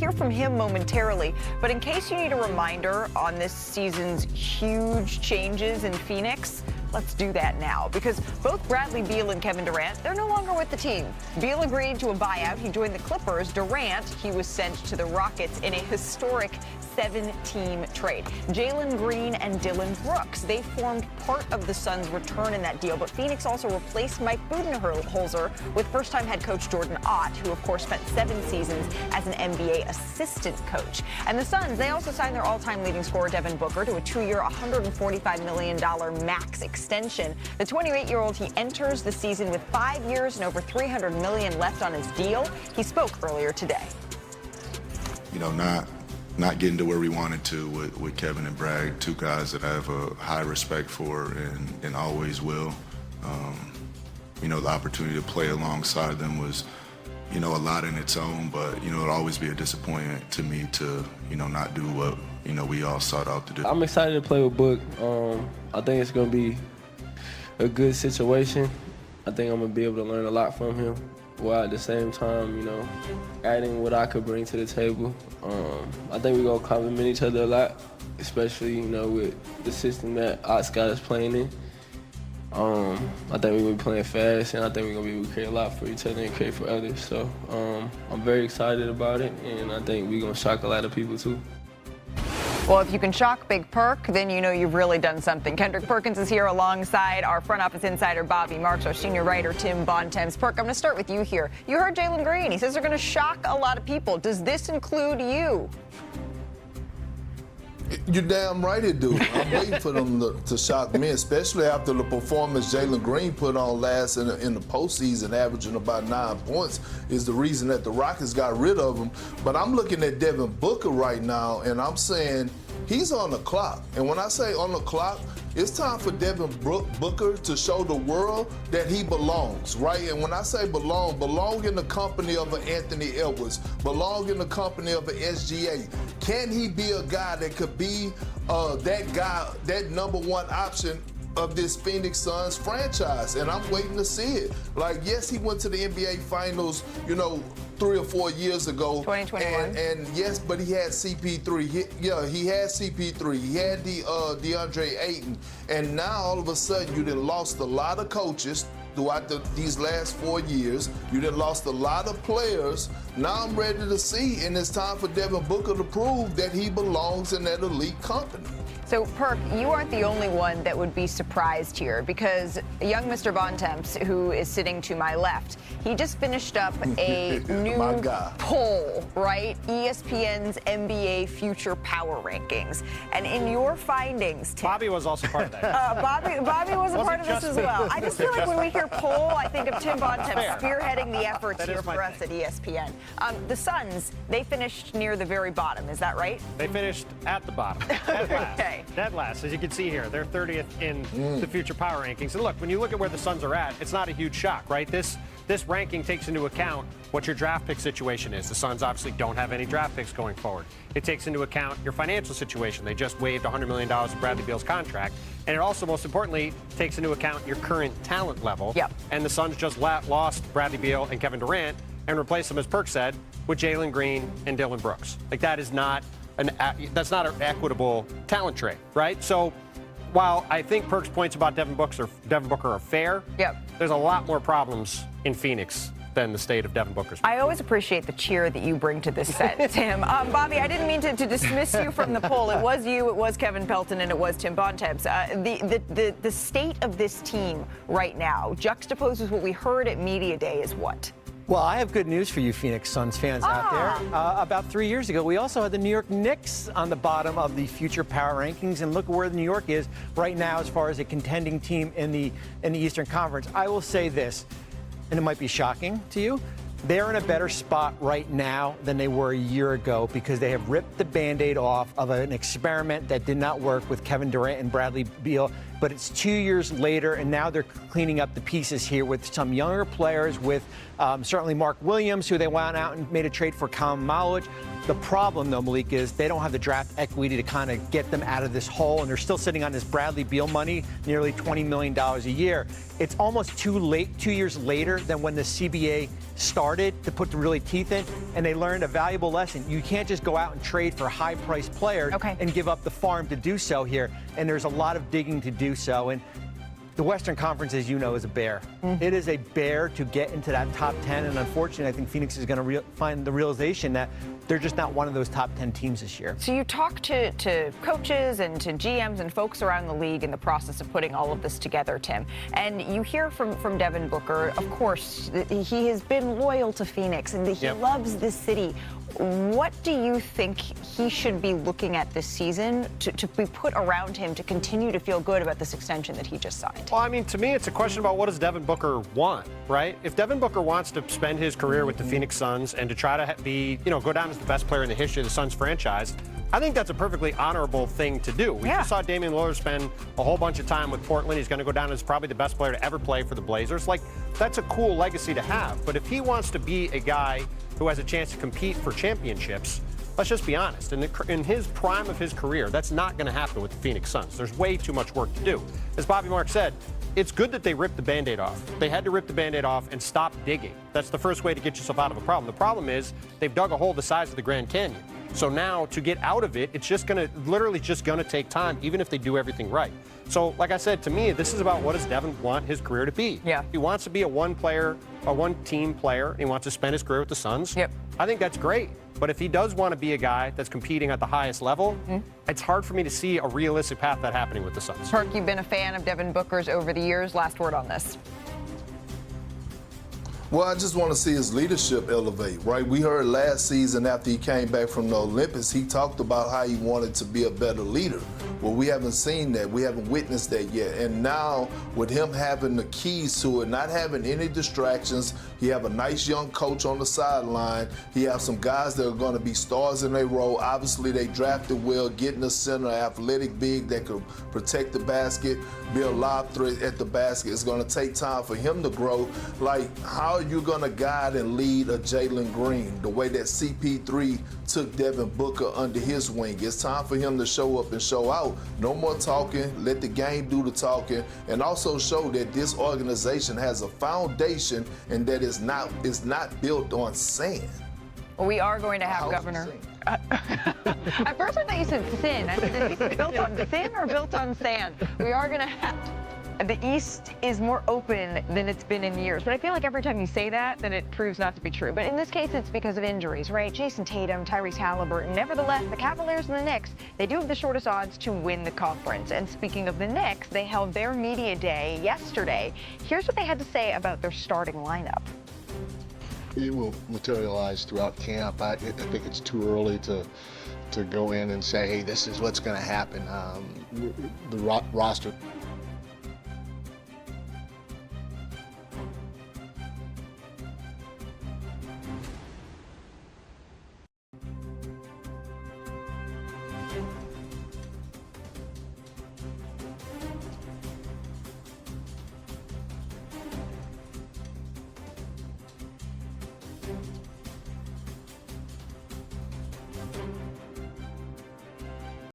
hear from him momentarily. But in case you need a reminder on this season's huge changes in Phoenix, let's do that now, because both Bradley Beal and Kevin Durant, they're no longer with the team. Beal agreed to a buyout. He joined the Clippers. Durant, he was sent to the Rockets in a historic 7-team trade. Jalen Green and Dillon Brooks, they formed part of the Suns' return in that deal, but Phoenix also replaced Mike Budenholzer with first-time head coach Jordan Ott, who of course spent 7 seasons as an NBA assistant coach. And the Suns, they also signed their all-time leading scorer Devin Booker to a 2-year, $145 million max extension. The 28-year-old, he enters the season with 5 years and over $300 million left on his deal. He spoke earlier today. You know, not getting to where we wanted to with Kevin and Brad, 2 guys that I have a high respect for and always will. You know, the opportunity to play alongside them was, you know, a lot in its own, but, you know, it'll always be a disappointment to me to, you know, not do what, you know, we all sought out to do. I'm excited to play with Book. I think it's going to be a good situation. I think I'm going to be able to learn a lot from him, while at the same time, you know, adding what I could bring to the table. I think we're going to complement each other a lot, especially, you know, with the system that Ott's got us playing in. I think we're going to be playing fast, and I think we're going to be able to create a lot for each other and create for others. So I'm very excited about it, and I think we're going to shock a lot of people too. Well, if you can shock Big Perk, then you know you've really done something. Kendrick Perkins is here alongside our front office insider, Bobby Marks, our senior writer, Tim Bontemps. Perk, I'm going to start with you here. You heard Jalen Green. He says they're going to shock a lot of people. Does this include you? You're damn right it do. I'm waiting for them to shock me, especially after the performance Jalen Green put on last in the postseason, averaging about 9 points, is the reason that the Rockets got rid of him. But I'm looking at Devin Booker right now, and I'm saying he's on the clock. And when I say on the clock, it's time for Devin Booker to show the world that he belongs, right? And when I say belong in the company of an Anthony Edwards, belong in the company of an SGA. Can he be a guy that could be that guy, that number one option of this Phoenix Suns franchise? And I'm waiting to see it. Like, yes, he went to the NBA Finals, you know, 3 or 4 years ago. 2021. And yes, but he had CP3. He had CP3. He had DeAndre Ayton. And now all of a sudden you done lost a lot of coaches throughout these last 4 years. You done lost a lot of players. Now I'm ready to see, and it's time for Devin Booker to prove that he belongs in that elite company. So, Perk, you aren't the only one that would be surprised here, because young Mr. Bontemps, who is sitting to my left, he just finished up a new poll, right? ESPN's NBA Future Power Rankings. And in your findings, Tim, Bobby was also part of that. Bobby was a part of this as well. I just feel like when we hear poll, I think of Tim Bontemps spearheading the efforts here for us at ESPN. The Suns, they finished near the very bottom. Is that right? They finished at the bottom. Dead last. Okay. Dead last. As you can see here, they're 30th in the Future Power Rankings. And look, when you look at where the Suns are at, it's not a huge shock, right? This ranking takes into account what your draft pick situation is. The Suns obviously don't have any draft picks going forward. It takes into account your financial situation. They just waived $100 million of Bradley Beal's contract. And it also, most importantly, takes into account your current talent level. Yep. And the Suns just lost Bradley Beal and Kevin Durant and replaced them, as Perk said, with Jalen Green and Dillon Brooks. Like, that's not an equitable talent trade, right? So while I think Perk's points about Devin Booker are fair, yep, there's a lot more problems in Phoenix than the state of Devin Booker's. I always appreciate the cheer that you bring to this set, Tim. Bobby, I didn't mean to dismiss you from the poll. It was you, it was Kevin Pelton, and it was Tim Bontemps. The state of this team right now, juxtaposed with what we heard at Media Day, is what? Well, I have good news for you Phoenix Suns fans out there. About 3 years ago, we also had the New York Knicks on the bottom of the Future Power Rankings, and look where New York is right now as far as a contending team in the Eastern Conference. I will say this, and it might be shocking to you, they're in a better spot right now than they were a year ago because they have ripped the Band-Aid off of an experiment that did not work with Kevin Durant and Bradley Beal but it's 2 years later, and now they're cleaning up the pieces here with some younger players, with certainly Mark Williams, who they went out and made a trade for Malowich. The problem, though, Malik, is they don't have the draft equity to kind of get them out of this hole, and they're still sitting on this Bradley Beal money, nearly $20 million a year. It's almost too late, 2 years later than when the CBA started to put the really teeth in, and they learned a valuable lesson. You can't just go out and trade for high-priced players and give up the farm to do so here, and there's a lot of digging to do so. And the Western Conference, as you know, is a bear. It is a bear to get into that top 10, and unfortunately, I think Phoenix is going to find the realization that they're just not one of those top 10 teams this year. So you talk to coaches and to GMs and folks around the league in the process of putting all of this together, Tim, and you hear from Devin Booker, of course, he has been loyal to Phoenix, and he loves this city. What do you think he should be looking at this season to be put around him to continue to feel good about this extension that he just signed? Well, I mean, to me, it's a question about what does Devin Booker want, right? If Devin Booker wants to spend his career with the Phoenix Suns and to try to be, go down as the best player in the history of the Suns franchise, I think that's a perfectly honorable thing to do. We just saw Damian Lillard spend a whole bunch of time with Portland. He's going to go down as probably the best player to ever play for the Blazers. Like, that's a cool legacy to have. But if he wants to be a guy who has a chance to compete for championships, let's just be honest. In his prime of his career, that's not going to happen with the Phoenix Suns. There's way too much work to do. As Bobby Marks said, it's good that they ripped the Band-Aid off. They had to rip the Band-Aid off and stop digging. That's the first way to get yourself out of a problem. The problem is they've dug a hole the size of the Grand Canyon. So now to get out of it, it's just literally going to take time, even if they do everything right. So like I said, to me, this is about what does Devin want his career to be. He wants to be a one-team player, and he wants to spend his career with the Suns. I think that's great. But if he does want to be a guy that's competing at the highest level, it's hard for me to see a realistic path that happening with the Suns. Perk, you've been a fan of Devin Booker's over the years. Last word on this. Well, I just want to see his leadership elevate, right? We heard last season after he came back from the Olympics, he talked about how he wanted to be a better leader. Well, we haven't seen that. We haven't witnessed that yet. And now, with him having the keys to it, not having any distractions, he have a nice young coach on the sideline. He have some guys that are going to be stars in their role. Obviously, they drafted well, getting a center, athletic big that could protect the basket, be a lob threat at the basket. It's going to take time for him to grow. Like, how are you going to guide and lead a Jalen Green the way that CP3 took Devin Booker under his wing? It's time for him to show up and show out. No more talking. Let the game do the talking, and also show that this organization has a foundation and that it's not built on sand. Well, we are going to have Governor. At first, I thought you said thin. I said, is it built on thin or built on sand? We are going to have. The East is more open than it's been in years. But I feel like every time you say that, then it proves not to be true. But in this case, it's because of injuries, right? Jason Tatum, Tyrese Halliburton. Nevertheless, the Cavaliers and the Knicks, they do have the shortest odds to win the conference. And speaking of the Knicks, they held their media day yesterday. Here's what they had to say about their starting lineup. It will materialize throughout camp. I think it's too early to go in and say, hey, this is what's going to happen. The roster